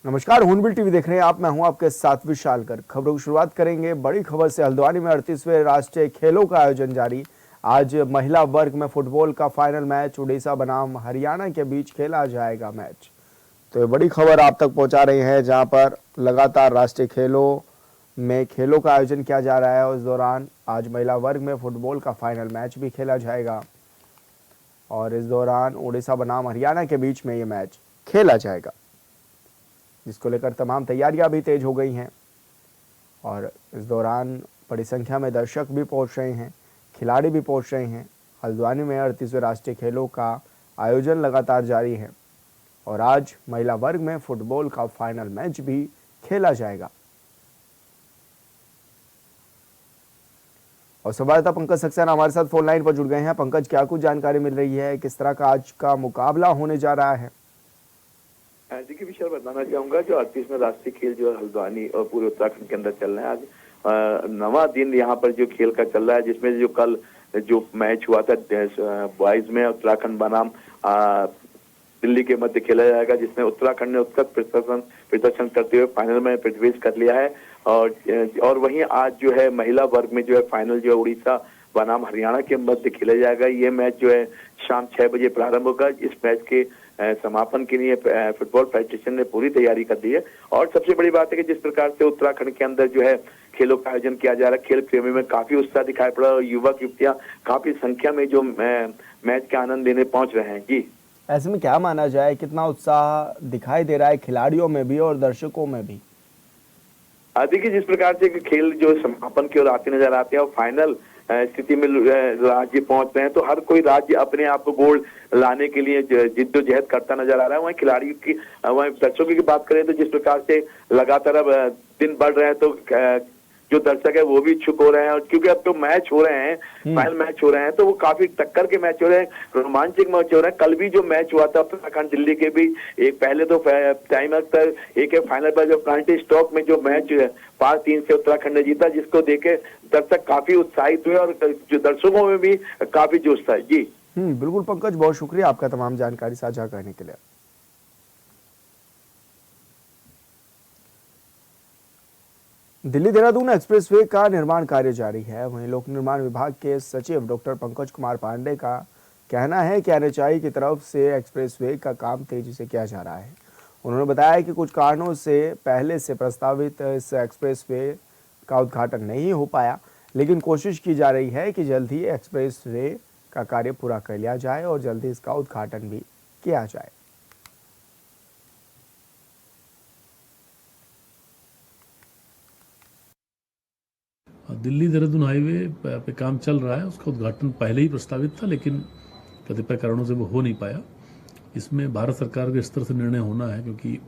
नमस्कार, हूनबिल टीवी देख रहे हैं आप। मैं हूं आपके साथ विशाल कर। खबरों की शुरुआत करेंगे बड़ी खबर से। हल्द्वानी में 38वें राष्ट्रीय खेलों का आयोजन जारी। आज महिला वर्ग में फुटबॉल का फाइनल मैच उड़ीसा बनाम हरियाणा के बीच खेला जाएगा मैच। तो ये बड़ी खबर आप तक पहुंचा रहे हैं, जहां पर लगातार राष्ट्रीय खेलों का आयोजन किया जा रहा है। उस दौरान आज महिला वर्ग में फुटबॉल का फाइनल मैच भी खेला जाएगा और इस दौरान उड़ीसा बनाम हरियाणा के बीच में ये मैच खेला जाएगा, जिसको लेकर तमाम तैयारियां भी तेज हो गई हैं। और इस दौरान बड़ी संख्या में दर्शक भी पहुंच रहे हैं, खिलाड़ी भी पहुंच रहे हैं। हल्द्वानी में 38वें राष्ट्रीय खेलों का आयोजन लगातार जारी है और आज महिला वर्ग में फुटबॉल का फाइनल मैच भी खेला जाएगा। और संवाददाता पंकज सक्सेना हमारे साथ फोन लाइन पर जुड़ गए हैं। पंकज, क्या कुछ जानकारी मिल रही है, किस तरह का आज का मुकाबला होने जा रहा है? देखिए विशाल, बताना चाहूंगा जो 38वें राष्ट्रीय खेल जो हल्द्वानी और पूरे उत्तराखंड के अंदर चल रहे हैं। आज 9वां दिन यहाँ पर जो खेल का चल रहा है, जिसमें जो कल जो मैच हुआ था बॉयज में उत्तराखंड बनाम दिल्ली के मध्य खेला जाएगा, जिसमें उत्तराखंड ने उत्कृष्ट प्रदर्शन करते हुए फाइनल में प्रवेश कर लिया है। और वहीं आज जो है महिला वर्ग में जो है फाइनल जो है उड़ीसा बनाम हरियाणा के मध्य खेला जाएगा। ये मैच जो है शाम 6 बजे प्रारंभ होगा। इस मैच के समापन के लिए फुटबॉल फेडरेशन ने पूरी तैयारी कर दी है। और सबसे बड़ी बात है कि जिस प्रकार से उत्तराखंड के अंदर जो है खेलों का आयोजन किया जा रहा है, खेल प्रेमी में काफी उत्साह दिखाई पड़ा और युवक युवतियां काफी संख्या में जो मैच का आनंद लेने पहुंच रहे हैं। जी, ऐसे में क्या माना जाए, कितना उत्साह दिखाई दे रहा है खिलाड़ियों में भी और दर्शकों में भी? देखिए जिस प्रकार से खेल जो समापन की ओर आते नजर आते हैं और फाइनल स्थिति में राज्य पहुंच रहे हैं, तो हर कोई राज्य अपने आप को गोल लाने के लिए जिद्दोजहद करता नजर आ रहा है। वहीं खिलाड़ी की वहीं दर्शकों की बात करें तो जिस प्रकार से लगातार अब दिन बढ़ रहे हैं, तो जो दर्शक है वो भी इच्छुक हो रहे हैं। और क्योंकि अब तो मैच हो रहे हैं, फाइनल मैच हो रहे हैं, तो वो काफी टक्कर के मैच हो रहे हैं, रोमांचक मैच हो रहे हैं। कल भी जो मैच हुआ था उत्तराखंड दिल्ली के बीच, एक पहले तो टाइम तक एक फाइनल पर जो कांटी स्टॉक में जो मैच 5-3 से उत्तराखंड ने जीता, जिसको देखे दर्शक काफी उत्साहित हुए और जो दर्शकों में भी काफी जोश था। जी बिल्कुल पंकज, बहुत शुक्रिया आपका तमाम जानकारी साझा करने के लिए। दिल्ली देहरादून एक्सप्रेसवे का निर्माण कार्य जारी है। वहीं लोक निर्माण विभाग के सचिव डॉक्टर पंकज कुमार पांडे का कहना है कि एनएचआई की तरफ से एक्सप्रेसवे का काम तेजी से किया जा रहा है। उन्होंने बताया कि कुछ कारणों से पहले से प्रस्तावित इस एक्सप्रेसवे का उद्घाटन नहीं हो पाया, लेकिन कोशिश की जा रही है कि जल्द ही एक्सप्रेसवे का कार्य पूरा कर लिया जाए और जल्द ही इसका उद्घाटन भी किया जाए। दिल्ली देहरादून हाईवे पे काम चल रहा है। उसका उद्घाटन पहले ही प्रस्तावित था, लेकिन कतिपय कारणों से वो हो नहीं पाया। इसमें भारत सरकार के स्तर से निर्णय होना है, क्योंकि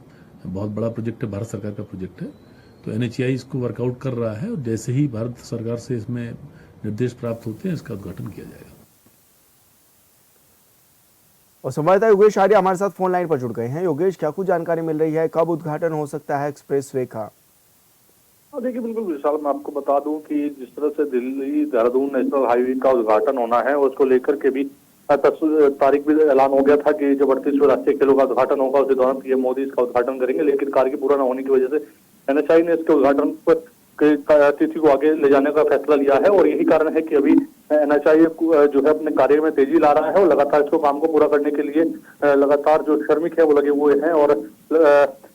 बहुत बड़ा प्रोजेक्ट है, भारत सरकार का प्रोजेक्ट है। तो एनएचआई इसको वर्कआउट कर रहा है और जैसे ही भारत सरकार से इसमें निर्देश प्राप्त होते हैं, इसका उद्घाटन किया जाएगा। और संवाददाता योगेश आर्य हमारे साथ फोन लाइन पर जुड़ गए हैं। योगेश, क्या कुछ जानकारी मिल रही है, कब उद्घाटन हो सकता है एक्सप्रेसवे का? देखिए बिल्कुल विशाल, मैं आपको बता दूं कि जिस तरह से दिल्ली देहरादून नेशनल हाईवे का उद्घाटन होना है, उसको लेकर के भी तारीख भी ऐलान हो गया था कि जब 38वें राष्ट्रीय खेलों का उद्घाटन होगा उसी दौरान पीएम मोदी इसका उद्घाटन करेंगे। लेकिन कार्य पूरा न होने की वजह से एनएचआई ने इसके उद्घाटन पर तिथि को आगे ले जाने का फैसला लिया है। और यही कारण है कि अभी एनएचआई जो है अपने कार्य में तेजी ला रहा है और लगातार इसको काम को पूरा करने के लिए लगातार जो श्रमिक है वो लगे हुए हैं। और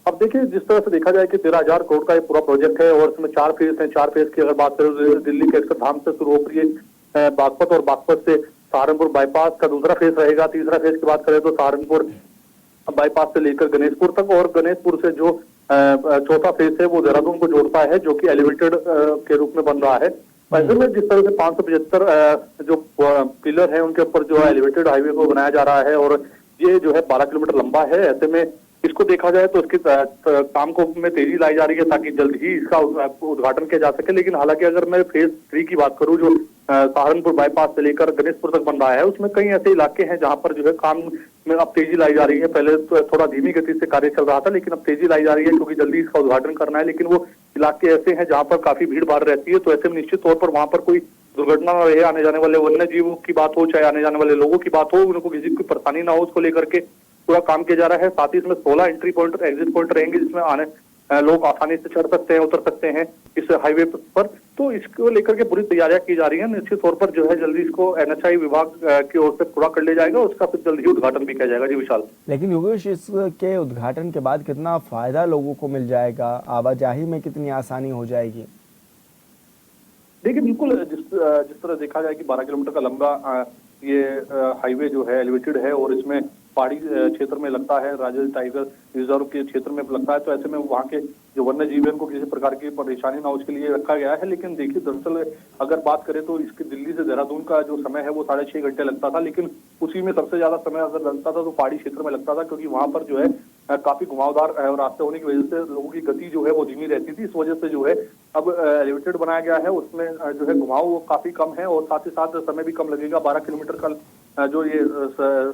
अब देखिए जिस तरह से देखा जाए कि 13,000 करोड़ का ये पूरा प्रोजेक्ट है और इसमें 4 फेज हैं। 4 फेज की अगर बात करें तो दिल्ली के अक्षरधाम से शुरू होकर ये बागपत और बागपत से सहारनपुर बाईपास का दूसरा फेज रहेगा। तीसरा फेज की बात करें तो सहारनपुर बाईपास से लेकर गणेशपुर तक, और गणेशपुर से जो चौथा फेज है वो देहरादून को जोड़ता है, जो कि एलिवेटेड के रूप में बन रहा है। ऐसे में जिस तरह से 575 जो पिलर है उनके ऊपर जो है एलिवेटेड हाईवे को बनाया जा रहा है और ये जो है 12 किलोमीटर लंबा है। ऐसे में इसको देखा जाए तो इसके काम को में तेजी लाई जा रही है ताकि जल्द ही इसका उद्घाटन किया जा सके। लेकिन हालांकि अगर मैं फेज 3 की बात करूं, जो सहारनपुर बाईपास से लेकर गणेशपुर तक बन रहा है, उसमें कई ऐसे इलाके हैं जहां पर जो है काम में अब तेजी लाई जा रही है। पहले तो थोड़ा धीमी गति से कार्य चल रहा था, लेकिन अब तेजी लाई जा रही है क्योंकि जल्दी इसका उद्घाटन करना है। लेकिन वो इलाके ऐसे हैं जहां पर काफी भीड़ भाड़ रहती है, तो ऐसे में निश्चित तौर पर वहां पर कोई दुर्घटना न रहे। आने जाने वाले वन्य जीवों की बात हो, चाहे आने जाने वाले लोगों की बात हो, उनको किसी की परेशानी ना हो, उसको लेकर के पूरा काम किया जा रहा है। साथ ही इसमें 16 एंट्री पॉइंट और एग्जिट पॉइंट रहेंगे, जिसमें आने लोग आसानी से चढ़ सकते हैं, उतर सकते हैं इस हाईवे पर। तो इसको लेकर के पूरी तैयारियां की जा रही हैं। निश्चित तौर पर जो है जल्दी इसको NHAI विभाग की ओर से पूरा कर लिया जाएगा, उसका फिर जल्दी ही उद्घाटन भी किया जाएगा। जी विशाल। लेकिन योगेश, इसके उद्घाटन के बाद कितना फायदा लोगों को मिल जाएगा, आवाजाही में कितनी आसानी हो जाएगी? देखिए बिल्कुल, जिस तरह देखा जाए कि 12 किलोमीटर का लंबा ये हाईवे जो है एलिवेटेड है और इसमें पहाड़ी क्षेत्र में लगता है, राजा टाइगर रिजर्व के क्षेत्र में लगता है, तो ऐसे में वहाँ के जो वन्य जीव को किसी प्रकार की परेशानी ना हो उसके लिए रखा गया है। लेकिन देखिए दरअसल अगर बात करें तो इसके दिल्ली से देहरादून का जो समय है वो 6.5 घंटे लगता था, लेकिन उसी में सबसे ज्यादा समय अगर लगता था तो पहाड़ी क्षेत्र में लगता था, क्योंकि वहां पर जो है काफी घुमावदार रास्ते होने की वजह से लोगों की गति जो है वो धीमी रहती थी। इस वजह से जो है अब एलिवेटेड बनाया गया है, उसमें जो है घुमाव वो काफी कम है और साथ ही साथ समय भी कम लगेगा। 12 किलोमीटर का जो ये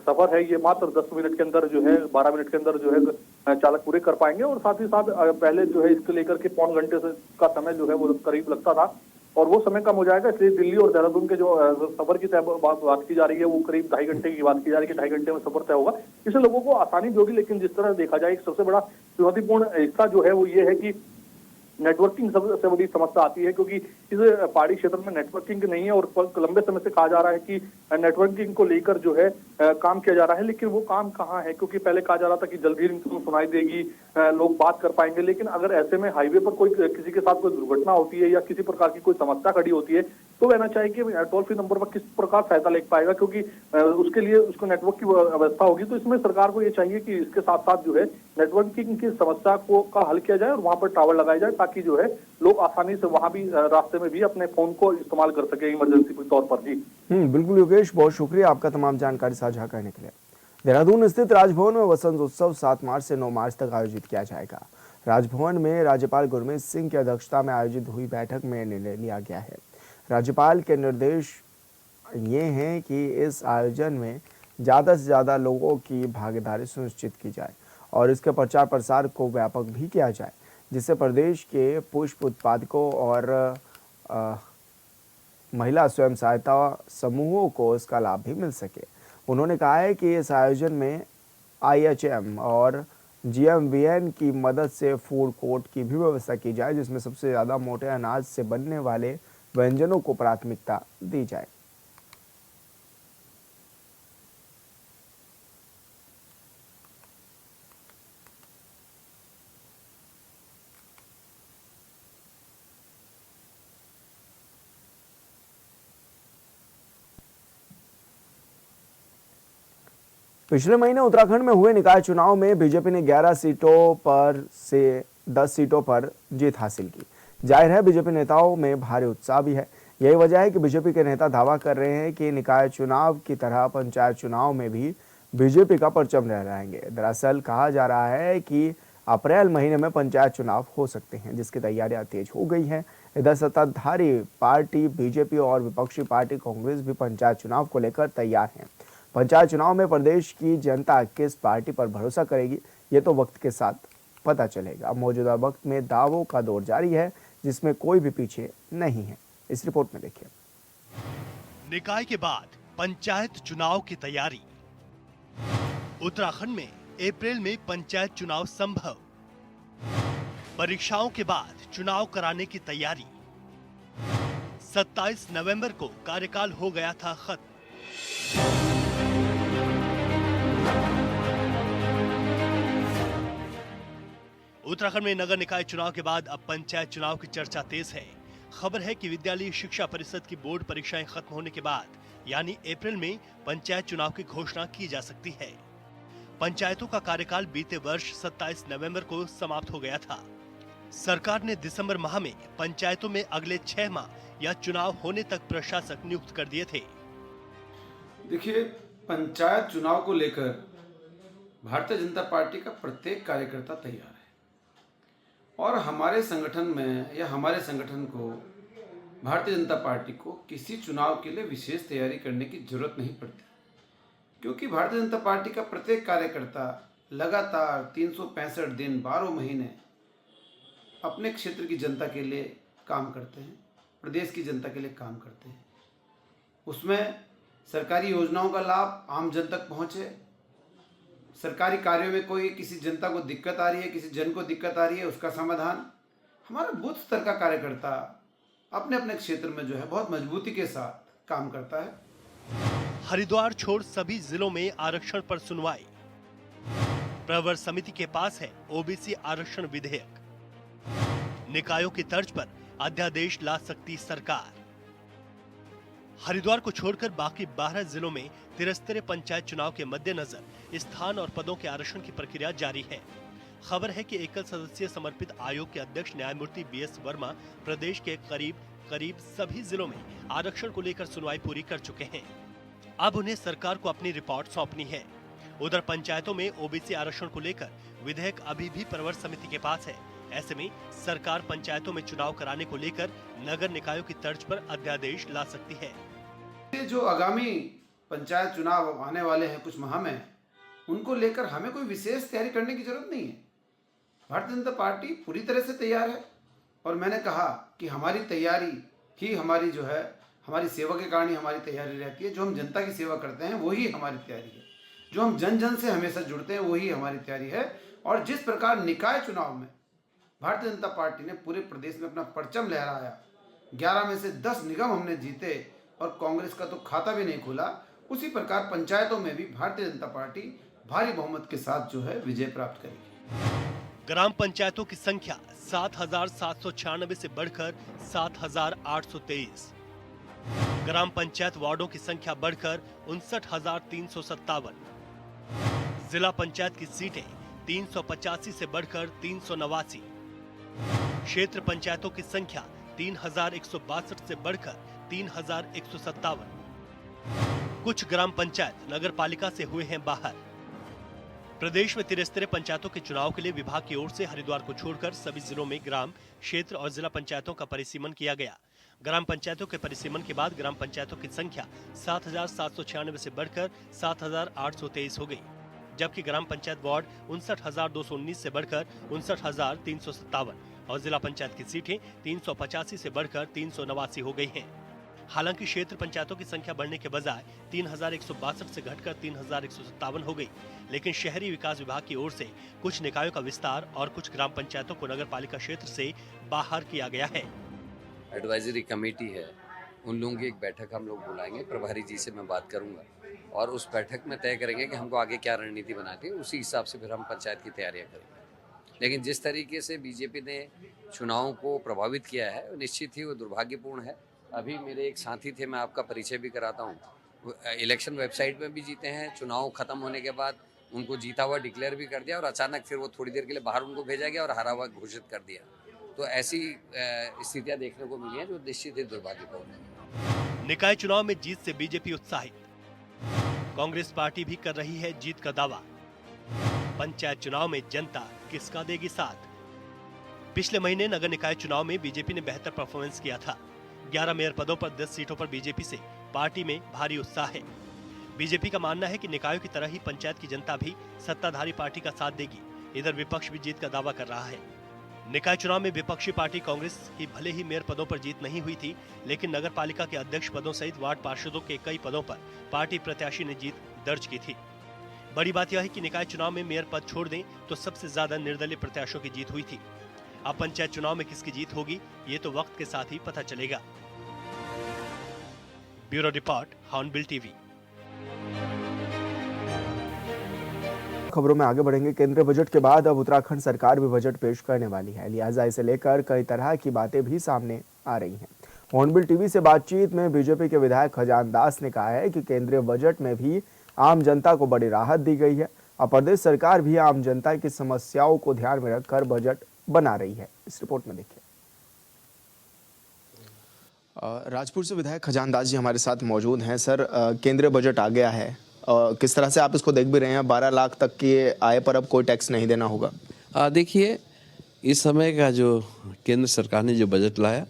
सफर है ये मात्र 10 मिनट के अंदर जो है 12 मिनट के अंदर जो है चालक पूरे कर पाएंगे। और साथ ही साथ पहले जो है इसको लेकर के 1.25 घंटे का समय जो है वो करीब लगता था और वो समय कम हो जाएगा। इसलिए दिल्ली और देहरादून के जो सफर की बात की जा रही है वो करीब 2.5 घंटे की बात की जा रही है कि 2.5 घंटे में सफर तय होगा। इससे लोगों को आसानी भी होगी। लेकिन जिस तरह देखा जाए एक सबसे बड़ा चुनौतीपूर्ण हिस्सा जो है वो ये है कि नेटवर्किंग सबसे बड़ी समस्या आती है, क्योंकि इस पहाड़ी क्षेत्र में नेटवर्किंग नहीं है और लंबे समय से कहा जा रहा है कि नेटवर्किंग को लेकर जो है काम किया जा रहा है, लेकिन वो काम कहाँ है? क्योंकि पहले कहा जा रहा था कि जल्दी सुनाई देगी, लोग बात कर पाएंगे, लेकिन अगर ऐसे में हाईवे पर कोई किसी के साथ कोई दुर्घटना होती है या किसी प्रकार की कोई समस्या खड़ी होती है तो कहना चाहिए कि टोल फ्री नंबर पर किस प्रकार सहायता ले पाएगा, क्योंकि उसके लिए उसको नेटवर्क की व्यवस्था होगी। तो इसमें सरकार को ये चाहिए कि इसके साथ साथ जो है नेटवर्किंग की समस्या का हल किया जाए और वहां पर टावर लगाए जाए, ताकि जो है लोग आसानी से वहां भी रास्ते में भी अपने फोन को इस्तेमाल कर सके इमरजेंसी के तौर पर। जी बिल्कुल योगेश, बहुत शुक्रिया आपका तमाम जानकारी साझा करने के लिए। देहरादून स्थित राजभवन में वसंत उत्सव 7 मार्च से 9 मार्च तक आयोजित किया जाएगा। राजभवन में राज्यपाल गुरमीत सिंह की अध्यक्षता में आयोजित हुई बैठक में निर्णय लिया गया है। राज्यपाल के निर्देश ये हैं कि इस आयोजन में ज़्यादा से ज़्यादा लोगों की भागीदारी सुनिश्चित की जाए और इसके प्रचार प्रसार को व्यापक भी किया जाए, जिससे प्रदेश के पुष्प उत्पादकों और महिला स्वयं सहायता समूहों को इसका लाभ भी मिल सके। उन्होंने कहा है कि इस आयोजन में IHM और GMVN की मदद से फूड कोर्ट की भी व्यवस्था की जाए, जिसमें सबसे ज़्यादा मोटे अनाज से बनने वाले व्यंजनों को प्राथमिकता दी जाए। पिछले महीने उत्तराखंड में हुए निकाय चुनाव में बीजेपी ने 11 सीटों पर से 10 सीटों पर जीत हासिल की। जाहिर है बीजेपी नेताओं में भारी उत्साह भी है। यही वजह है कि बीजेपी के नेता दावा कर रहे हैं कि निकाय चुनाव की तरह पंचायत चुनाव में भी बीजेपी का परचम लहराएंगे। दरअसल कहा जा रहा है कि अप्रैल महीने में पंचायत चुनाव हो सकते हैं, जिसकी तैयारियां तेज हो गई हैं। इधर सत्ताधारी पार्टी बीजेपी और विपक्षी पार्टी कांग्रेस भी पंचायत चुनाव को लेकर तैयार हैं। पंचायत चुनाव में प्रदेश की जनता किस पार्टी पर भरोसा करेगी, ये तो वक्त के साथ पता चलेगा। मौजूदा वक्त में दावों का दौर जारी है, जिसमें कोई भी पीछे नहीं है। इस रिपोर्ट में देखिए। निकाय के बाद पंचायत चुनाव की तैयारी। उत्तराखंड में अप्रैल में पंचायत चुनाव संभव। परीक्षाओं के बाद चुनाव कराने की तैयारी। 27 नवंबर को कार्यकाल हो गया था खत्म। उत्तराखंड में नगर निकाय चुनाव के बाद अब पंचायत चुनाव की चर्चा तेज है। खबर है कि विद्यालय शिक्षा परिषद की बोर्ड परीक्षाएं खत्म होने के बाद यानी अप्रैल में पंचायत चुनाव की घोषणा की जा सकती है। पंचायतों का कार्यकाल बीते वर्ष 27 नवंबर को समाप्त हो गया था। सरकार ने दिसंबर माह में पंचायतों में अगले 6 माह या चुनाव होने तक प्रशासक नियुक्त कर दिए थे। देखिए, पंचायत चुनाव को लेकर भारतीय जनता पार्टी का प्रत्येक कार्यकर्ता तैयार है और हमारे संगठन में या हमारे संगठन को भारतीय जनता पार्टी को किसी चुनाव के लिए विशेष तैयारी करने की जरूरत नहीं पड़ती, क्योंकि भारतीय जनता पार्टी का प्रत्येक कार्यकर्ता लगातार 365 दिन 12 महीने अपने क्षेत्र की जनता के लिए काम करते हैं, प्रदेश की जनता के लिए काम करते हैं। उसमें सरकारी योजनाओं का लाभ आम जन तक पहुँचे, सरकारी कार्यों में कोई किसी जनता को दिक्कत आ रही है, किसी जन को दिक्कत आ रही है, उसका समाधान हमारा बूथ स्तर का कार्यकर्ता अपने अपने क्षेत्र में जो है बहुत मजबूती के साथ काम करता है। हरिद्वार छोड़ सभी जिलों में आरक्षण पर सुनवाई। प्रवर समिति के पास है ओबीसी आरक्षण विधेयक। निकायों की तर्ज पर अध्यादेश ला सकती सरकार। हरिद्वार को छोड़कर बाकी 12 जिलों में त्रिस्तरीय पंचायत चुनाव के मद्देनजर स्थान और पदों के आरक्षण की प्रक्रिया जारी है। खबर है कि एकल सदस्यीय समर्पित आयोग के अध्यक्ष न्यायमूर्ति बीएस वर्मा प्रदेश के करीब सभी जिलों में आरक्षण को लेकर सुनवाई पूरी कर चुके हैं। अब उन्हें सरकार को अपनी रिपोर्ट सौंपनी है। उधर पंचायतों में ओबीसी आरक्षण को लेकर विधेयक अभी भी प्रवर समिति के पास है। ऐसे में सरकार पंचायतों में चुनाव कराने को लेकर नगर निकायों की तर्ज पर अध्यादेश ला सकती है। ये जो आगामी पंचायत चुनाव आने वाले हैं कुछ माह में, उनको लेकर हमें कोई विशेष तैयारी करने की जरूरत नहीं है। भारतीय जनता पार्टी पूरी तरह से तैयार है और मैंने कहा कि हमारी तैयारी ही हमारी जो है, हमारी सेवा के कारण ही हमारी तैयारी रहती है। जो हम जनता की सेवा करते हैं वही हमारी तैयारी है। जो हम जन जन से हमेशा जुड़ते हैं वही हमारी तैयारी है। और जिस प्रकार निकाय चुनाव में भारतीय जनता पार्टी ने पूरे प्रदेश में अपना परचम लहराया, 11 में से 10 निगम हमने जीते और कांग्रेस का तो खाता भी नहीं खुला, उसी प्रकार पंचायतों में भी भारतीय जनता पार्टी भारी बहुमत के साथ जो है विजय प्राप्त करेगी। ग्राम पंचायतों की संख्या 7,796 से बढ़कर 7,823। ग्राम पंचायत वार्डों की संख्या बढ़कर 59,357। जिला पंचायत की सीटें 385 से बढ़कर 389। क्षेत्र पंचायतों की संख्या 3,162 से बढ़कर 3,157। कुछ ग्राम पंचायत नगर पालिका से हुए हैं बाहर। प्रदेश में त्रिस्तरीय पंचायतों के चुनाव के लिए विभाग की ओर से हरिद्वार को छोड़कर सभी जिलों में ग्राम, क्षेत्र और जिला पंचायतों का परिसीमन किया गया। ग्राम पंचायतों के परिसीमन के बाद ग्राम पंचायतों की संख्या 7,796 से बढ़कर 7,823 हो गई, जबकि ग्राम पंचायत वार्ड 59,219 से बढ़कर 59,357 और जिला पंचायत की सीटें 385 से बढ़कर 389 हो गई हैं। हालांकि क्षेत्र पंचायतों की संख्या बढ़ने के बजाय 3,162 से घटकर 3,157 हो गई, लेकिन शहरी विकास विभाग की ओर से कुछ निकायों का विस्तार और कुछ ग्राम पंचायतों को नगर पालिका क्षेत्र से बाहर किया गया है। एडवाइजरी कमेटी है, उन लोगों की एक बैठक हम लोग बुलाएंगे। प्रभारी जी से मैं बात करूंगा और उस बैठक में तय करेंगे कि हमको आगे क्या रणनीति बनानी है। उसी हिसाब से फिर हम पंचायत की तैयारियां करेंगे। लेकिन जिस तरीके से बीजेपी ने चुनाव को प्रभावित किया है, निश्चित ही वो दुर्भाग्यपूर्ण है। अभी मेरे एक साथी थे, मैं आपका परिचय भी कराता हूँ, इलेक्शन वेबसाइट में भी जीते हैं, चुनाव खत्म होने के बाद उनको जीता हुआ डिक्लेयर भी कर दिया और अचानक फिर वो थोड़ी देर के लिए बाहर उनको भेजा गया और हारा हुआ घोषित कर दिया। तो ऐसी स्थितियां देखने को मिली हैं जो निश्चित ही दुर्भाग्यपूर्ण है। निकाय चुनाव में जीत से बीजेपी उत्साहित। कांग्रेस पार्टी भी कर रही है जीत का दावा। पंचायत चुनाव में जनता किसका देगी साथ? पिछले महीने नगर निकाय चुनाव में बीजेपी ने बेहतर परफॉर्मेंस किया था। 11 मेयर पदों पर 10 सीटों पर बीजेपी से पार्टी में भारी उत्साह है। बीजेपी का मानना है कि निकायों की तरह ही पंचायत की जनता भी सत्ताधारी पार्टी का साथ देगी। इधर विपक्ष भी जीत का दावा कर रहा है। निकाय चुनाव में विपक्षी पार्टी कांग्रेस की भले ही मेयर पदों पर जीत नहीं हुई थी, लेकिन नगर पालिका के अध्यक्ष पदों सहित वार्ड पार्षदों के कई पदों पर पार्टी प्रत्याशी ने जीत दर्ज की थी। बड़ी बात यह है कि निकाय चुनाव में मेयर पद छोड़ दें तो सबसे ज्यादा निर्दलीय प्रत्याशियों की जीत हुई थी। अब पंचायत चुनाव में किसकी जीत होगी, ये तो वक्त के साथ ही पता चलेगा। Bureau report, hornbill TV. खबरों में आगे बढ़ेंगे। केंद्रीय बजट के बाद अब उत्तराखंड सरकार भी बजट पेश करने वाली है, लिहाजा इसे लेकर कई तरह की बातें भी सामने आ रही हैं। हॉर्नबिल टीवी से बातचीत में बीजेपी के विधायक खजान दास ने कहा है कि केंद्रीय बजट में भी आम जनता को बड़ी राहत दी गई है और प्रदेश सरकार भी आम जनता की समस्याओं को ध्यान में रखकर बजट बना रही है। इस रिपोर्ट में देखिए। राजपुर से विधायक खजान दास जी हमारे साथ मौजूद हैं। सर, केंद्रीय बजट आ गया है, किस तरह से आप इसको देख भी रहे हैं? 12 लाख तक की आय पर अब कोई टैक्स नहीं देना होगा। देखिए, इस समय का जो केंद्र सरकार ने जो बजट लाया,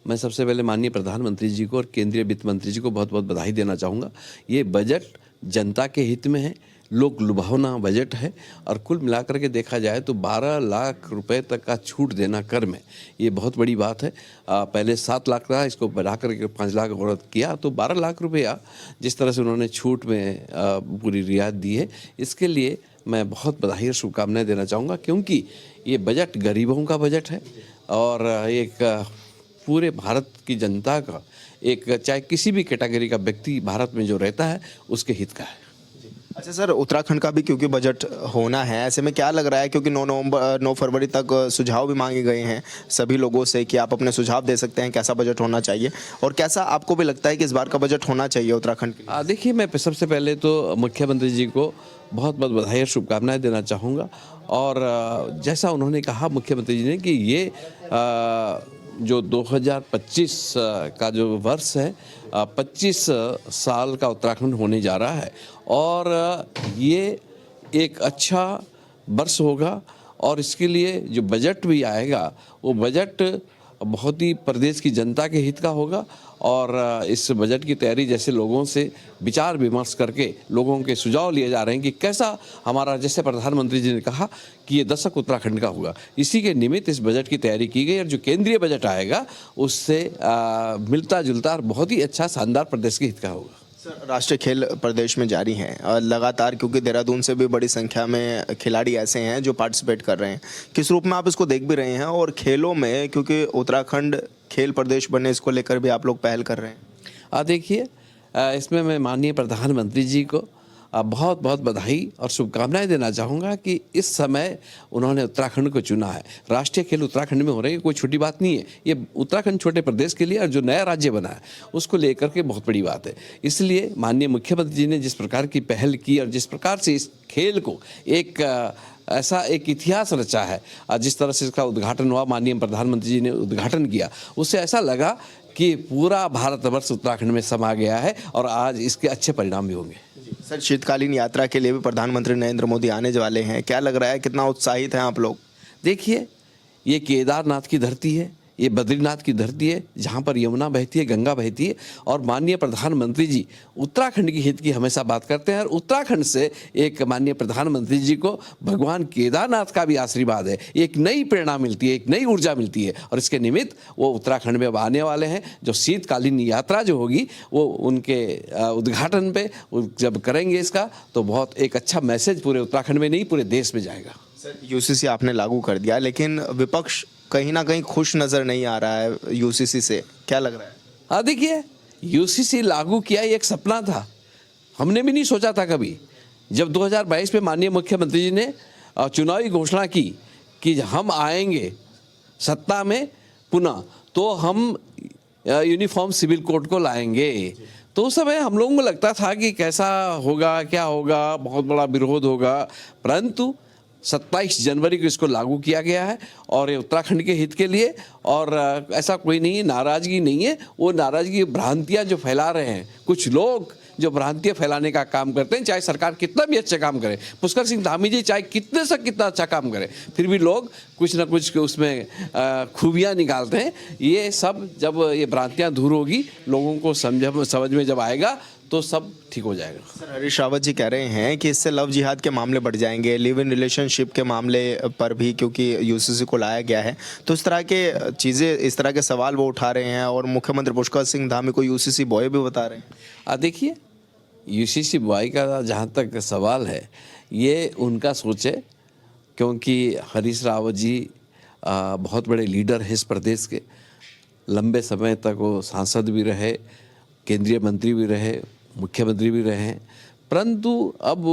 मैं सबसे पहले माननीय प्रधानमंत्री जी को और केंद्रीय वित्त मंत्री जी को बहुत बहुत बधाई देना चाहूँगा। ये बजट जनता के हित में है, लोक लुभावना बजट है और कुल मिलाकर के देखा जाए तो 12 लाख रुपए तक का छूट देना कर में, ये बहुत बड़ी बात है। पहले 7 लाख था, इसको बढ़ा करके 5 लाख और किया, तो 12 लाख रुपया जिस तरह से उन्होंने छूट में पूरी रियायत दी है, इसके लिए मैं बहुत बधाई और शुभकामनाएं देना चाहूँगा, क्योंकि ये बजट गरीबों का बजट है और एक पूरे भारत की जनता का, एक चाहे किसी भी कैटेगरी का व्यक्ति भारत में जो रहता है उसके हित का है। अच्छा सर, उत्तराखंड का भी क्योंकि बजट होना है, ऐसे में क्या लग रहा है, क्योंकि 9 फरवरी तक सुझाव भी मांगे गए हैं सभी लोगों से कि आप अपने सुझाव दे सकते हैं कैसा बजट होना चाहिए, और कैसा आपको भी लगता है कि इस बार का बजट होना चाहिए उत्तराखंड के लिए? देखिए, मैं सबसे पहले तो मुख्यमंत्री जी को बहुत बहुत बधाई और शुभकामनाएं देना चाहूँगा। और जैसा उन्होंने कहा मुख्यमंत्री जी ने कि ये जो 2025 का जो वर्ष है, 25 साल का उत्तराखंड होने जा रहा है और ये एक अच्छा वर्ष होगा। और इसके लिए जो बजट भी आएगा वो बजट बहुत ही प्रदेश की जनता के हित का होगा। और इस बजट की तैयारी जैसे लोगों से विचार विमर्श करके लोगों के सुझाव लिए जा रहे हैं कि कैसा हमारा, जैसे प्रधानमंत्री जी ने कहा कि ये दशक उत्तराखंड का होगा, इसी के निमित्त इस बजट की तैयारी की गई। और जो केंद्रीय बजट आएगा उससे मिलता जुलता और बहुत ही अच्छा शानदार प्रदेश के हित का होगा। सर, राष्ट्रीय खेल प्रदेश में जारी हैं और लगातार, क्योंकि देहरादून से भी बड़ी संख्या में खिलाड़ी ऐसे हैं जो पार्टिसिपेट कर रहे हैं, किस रूप में आप इसको देख भी रहे हैं? और खेलों में क्योंकि उत्तराखंड खेल प्रदेश बने, इसको लेकर भी आप लोग पहल कर रहे हैं। देखिए, इसमें मैं माननीय प्रधानमंत्री जी को बहुत बहुत बधाई और शुभकामनाएं देना चाहूँगा कि इस समय उन्होंने उत्तराखंड को चुना है। राष्ट्रीय खेल उत्तराखंड में हो रहे हैं, कोई छोटी बात नहीं है। ये उत्तराखंड छोटे प्रदेश के लिए और जो नया राज्य बना है उसको लेकर के बहुत बड़ी बात है। इसलिए माननीय मुख्यमंत्री जी ने जिस प्रकार की पहल की और जिस प्रकार से इस खेल को एक ऐसा एक इतिहास रचा है, जिस तरह से इसका उद्घाटन हुआ, माननीय प्रधानमंत्री जी ने उद्घाटन किया, उससे ऐसा लगा कि पूरा भारतवर्ष उत्तराखंड में समा गया है और आज इसके अच्छे परिणाम भी होंगे। सर, शीतकालीन यात्रा के लिए भी प्रधानमंत्री नरेंद्र मोदी आने वाले हैं, क्या लग रहा है, कितना उत्साहित हैं आप लोग? देखिए, ये केदारनाथ की धरती है, ये बद्रीनाथ की धरती है, जहाँ पर यमुना बहती है, गंगा बहती है। और माननीय प्रधानमंत्री जी उत्तराखंड की हित की हमेशा बात करते हैं और उत्तराखंड से एक माननीय प्रधानमंत्री जी को भगवान केदारनाथ का भी आशीर्वाद है, एक नई प्रेरणा मिलती है, एक नई ऊर्जा मिलती है। और इसके निमित्त वो उत्तराखंड में अब आने वाले हैं। जो शीतकालीन यात्रा जो होगी वो उनके उद्घाटन पे जब करेंगे इसका, तो बहुत एक अच्छा मैसेज पूरे उत्तराखंड में नहीं पूरे देश में जाएगा। सर, यूसीसी आपने लागू कर दिया, लेकिन विपक्ष कहीं ना कहीं खुश नजर नहीं आ रहा है यूसीसी से, क्या लग रहा है? देखिए, यूसीसी लागू किया ये एक सपना था, हमने भी नहीं सोचा था कभी। जब 2022 में माननीय मुख्यमंत्री जी ने चुनावी घोषणा की कि हम आएंगे सत्ता में पुनः, तो हम यूनिफॉर्म सिविल कोड को लाएंगे, तो उस समय हम लोगों को लगता था कि कैसा होगा, क्या होगा, बहुत बड़ा विरोध होगा। परंतु 27 जनवरी को इसको लागू किया गया है और ये उत्तराखंड के हित के लिए। और ऐसा कोई नहीं है, नाराज़गी नहीं है। वो नाराज़गी, भ्रांतियाँ जो फैला रहे हैं कुछ लोग, जो भ्रांतियाँ फैलाने का काम करते हैं, चाहे सरकार कितना भी अच्छा काम करे, पुष्कर सिंह धामी जी चाहे कितने से कितना अच्छा काम करे, फिर भी लोग कुछ ना कुछ उसमें खूबियाँ निकालते हैं। ये सब जब ये भ्रांतियाँ दूर होगी, लोगों को समझ में जब आएगा तो सब ठीक हो जाएगा। सर, हरीश रावत जी कह रहे हैं कि इससे लव जिहाद के मामले बढ़ जाएंगे, लिव इन रिलेशनशिप के मामले पर भी, क्योंकि यूसीसी को लाया गया है, तो इस तरह के चीज़ें, इस तरह के सवाल वो उठा रहे हैं और मुख्यमंत्री पुष्कर सिंह धामी को यूसीसी बॉय भी बता रहे हैं। देखिए, यूसीसी बॉय का जहाँ तक सवाल है, ये उनका सोच है, क्योंकि हरीश रावत जी बहुत बड़े लीडर हैं इस प्रदेश के। लंबे समय तक वो सांसद भी रहे, केंद्रीय मंत्री भी रहे, मुख्यमंत्री भी रहे हैं। परंतु अब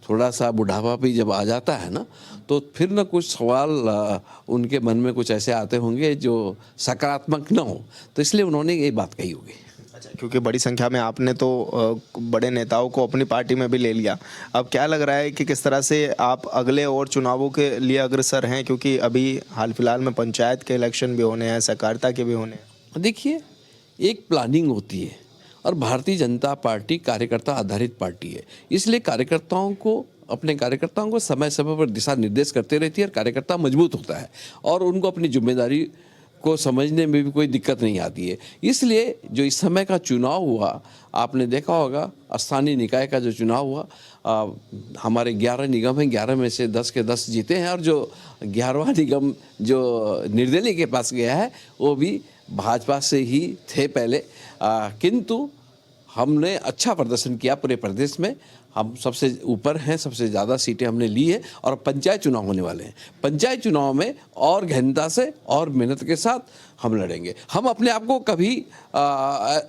थोड़ा सा बुढ़ापा भी जब आ जाता है ना, तो फिर ना कुछ सवाल उनके मन में कुछ ऐसे आते होंगे जो सकारात्मक ना हो, तो इसलिए उन्होंने ये बात कही होगी। अच्छा, क्योंकि बड़ी संख्या में आपने तो बड़े नेताओं को अपनी पार्टी में भी ले लिया, अब क्या लग रहा है कि किस तरह से आप अगले और चुनावों के लिए अग्रसर हैं, क्योंकि अभी हाल फिलहाल में पंचायत के इलेक्शन भी होने हैं, सहकारिता के भी होने हैं? देखिए, एक प्लानिंग होती है और भारतीय जनता पार्टी कार्यकर्ता आधारित पार्टी है, इसलिए अपने कार्यकर्ताओं को समय समय पर दिशा निर्देश करते रहती है और कार्यकर्ता मजबूत होता है और उनको अपनी जिम्मेदारी को समझने में भी कोई दिक्कत नहीं आती है। इसलिए जो इस समय का चुनाव हुआ, आपने देखा होगा, स्थानीय निकाय का जो चुनाव हुआ, हमारे 11 निगम हैं, 11 में से 10 के 10 जीते हैं और जो 11वां निगम जो निर्दलीय के पास गया है वो भी भाजपा से ही थे पहले, किंतु हमने अच्छा प्रदर्शन किया पूरे प्रदेश में। हम सबसे ऊपर हैं, सबसे ज़्यादा सीटें हमने ली है और पंचायत चुनाव होने वाले हैं। पंचायत चुनाव में और गहनता से और मेहनत के साथ हम लड़ेंगे। हम अपने आप को कभी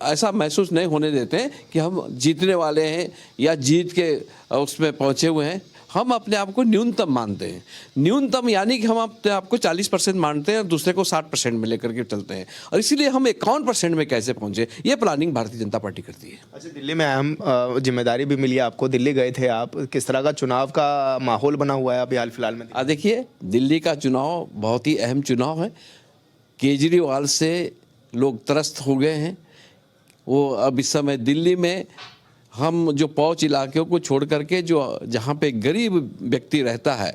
ऐसा महसूस नहीं होने देते हैं कि हम जीतने वाले हैं या जीत के उसमें पहुँचे हुए हैं। हम अपने आप को न्यूनतम मानते हैं। न्यूनतम यानी कि हम अपने आप को 40% मानते हैं और दूसरे को 60% में लेकर के चलते हैं, और इसीलिए हम 51% में कैसे पहुंचे, ये प्लानिंग भारतीय जनता पार्टी करती है। अच्छा, दिल्ली में अहम जिम्मेदारी भी मिली आपको, दिल्ली गए थे आप, किस तरह का चुनाव का माहौल बना हुआ है अभी हाल फिलहाल में? देखिए, दिल्ली का चुनाव बहुत ही अहम चुनाव है। केजरीवाल से लोग त्रस्त हो गए हैं। वो अब इस समय दिल्ली में हम जो पौष इलाकों को छोड़ करके जो जहाँ पे गरीब व्यक्ति रहता है,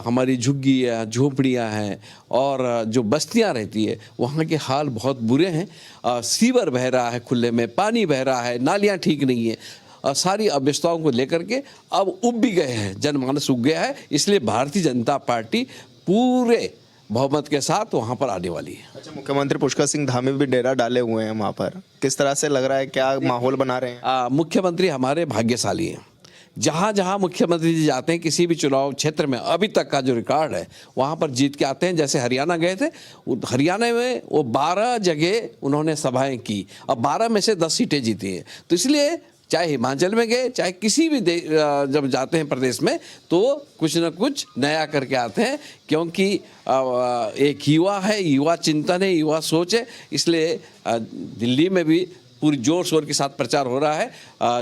हमारी झुग्गियाँ झोपड़ियाँ हैं और जो बस्तियाँ रहती है, वहाँ के हाल बहुत बुरे हैं। सीवर बह रहा है खुले में, पानी बह रहा है, नालियाँ ठीक नहीं है, सारी अव्यवस्थाओं को लेकर के अब उब भी गए हैं, जनमानस उग गया है। इसलिए भारतीय जनता पार्टी पूरे बहुमत के साथ वहाँ पर आने वाली है। अच्छा, मुख्यमंत्री पुष्कर सिंह धामी भी डेरा डाले हुए हैं वहाँ पर, किस तरह से लग रहा है, क्या माहौल बना रहे हैं? मुख्यमंत्री हमारे भाग्यशाली हैं। जहाँ जहाँ मुख्यमंत्री जी जाते हैं किसी भी चुनाव क्षेत्र में, अभी तक का जो रिकॉर्ड है वहाँ पर जीत के आते हैं। जैसे हरियाणा गए थे, हरियाणा में वो 12 जगह उन्होंने सभाएं की और 12 में से 10 सीटें जीती हैं। तो इसलिए चाहे हिमाचल में गए, चाहे किसी भी जब जाते हैं प्रदेश में, तो कुछ न कुछ नया करके आते हैं, क्योंकि एक युवा है, युवा चिंतन है, युवा सोच है। इसलिए दिल्ली में भी पूरी जोर शोर के साथ प्रचार हो रहा है,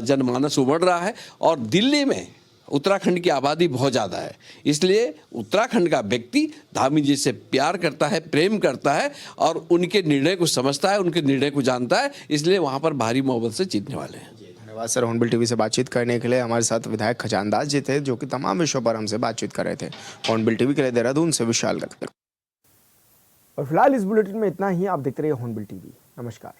जनमानस उमड़ रहा है। और दिल्ली में उत्तराखंड की आबादी बहुत ज़्यादा है, इसलिए उत्तराखंड का व्यक्ति धामी जी से प्यार करता है, प्रेम करता है और उनके निर्णय को समझता है, उनके निर्णय को जानता है। इसलिए वहाँ पर भारी मोहब्बत से जीतने वाले हैं। धन्यवाद सर, हॉर्नबिल टीवी से बातचीत करने के लिए। हमारे साथ विधायक खजानदास जी थे, जो कि तमाम विषयों पर हमसे बातचीत कर रहे थे। हॉर्नबिल टीवी के लिए देहरादून से विशाल गर्ग। और फिलहाल इस बुलेटिन में इतना ही। आप देखते रहिए हॉर्नबिल टीवी। नमस्कार।